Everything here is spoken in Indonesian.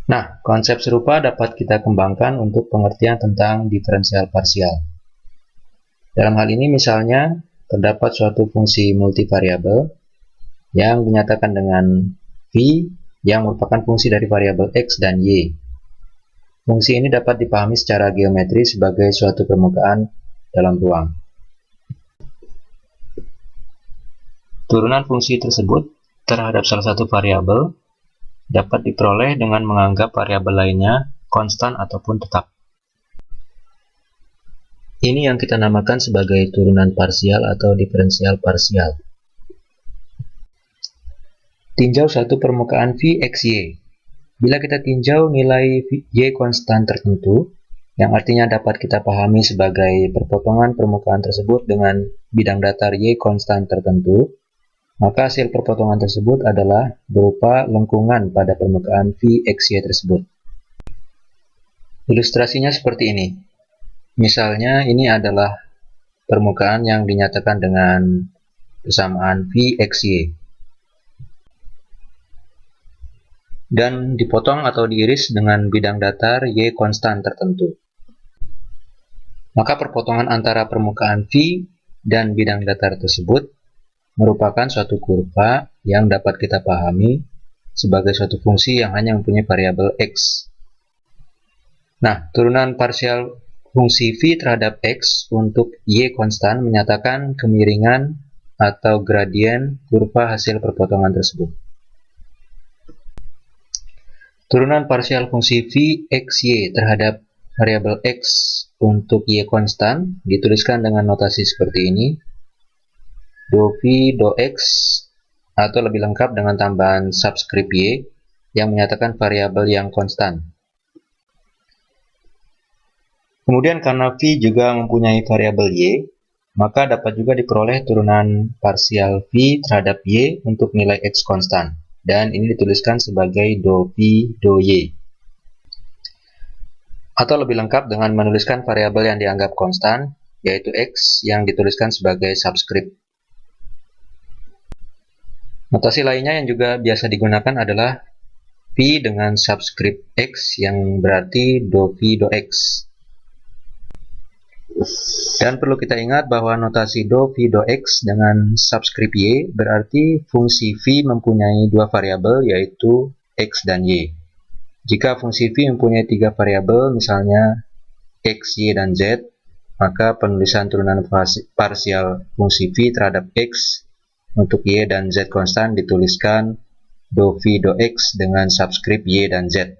Nah, konsep serupa dapat kita kembangkan untuk pengertian tentang diferensial parsial. Dalam hal ini misalnya, terdapat suatu fungsi multivariabel yang dinyatakan dengan v yang merupakan fungsi dari variabel x dan y. Fungsi ini dapat dipahami secara geometri sebagai suatu permukaan dalam ruang. Turunan fungsi tersebut terhadap salah satu variabel dapat diperoleh dengan menganggap variabel lainnya konstan ataupun tetap. Ini yang kita namakan sebagai turunan parsial atau diferensial parsial. Tinjau satu permukaan Vxy. Bila kita tinjau nilai y konstan tertentu, yang artinya dapat kita pahami sebagai perpotongan permukaan tersebut dengan bidang datar y konstan tertentu, maka hasil perpotongan tersebut adalah berupa lengkungan pada permukaan Vxy tersebut. Ilustrasinya seperti ini. Misalnya ini adalah permukaan yang dinyatakan dengan persamaan Vxy. Dan dipotong atau diiris dengan bidang datar y konstan tertentu. Maka perpotongan antara permukaan V dan bidang datar tersebut merupakan suatu kurva yang dapat kita pahami sebagai suatu fungsi yang hanya mempunyai variabel x. Nah, turunan parsial fungsi V terhadap x untuk y konstan menyatakan kemiringan atau gradien kurva hasil perpotongan tersebut. Turunan parsial fungsi Vxy terhadap variabel x untuk y konstan dituliskan dengan notasi seperti ini. Do V do x, atau lebih lengkap dengan tambahan subskrip y yang menyatakan variabel yang konstan. Kemudian karena V juga mempunyai variabel y, maka dapat juga diperoleh turunan parsial V terhadap y untuk nilai x konstan. Dan ini dituliskan sebagai do V do y. Atau lebih lengkap dengan menuliskan variabel yang dianggap konstan, yaitu x yang dituliskan sebagai subskrip. Notasi lainnya yang juga biasa digunakan adalah V dengan subskrip x yang berarti do V do x. Dan perlu kita ingat bahwa notasi do V do x dengan subskrip y berarti fungsi V mempunyai dua variabel yaitu x dan y. Jika fungsi V mempunyai tiga variabel misalnya x, y, dan z, maka penulisan turunan parsial fungsi V terhadap x untuk y dan z konstan dituliskan do V do x dengan subskrip y dan z.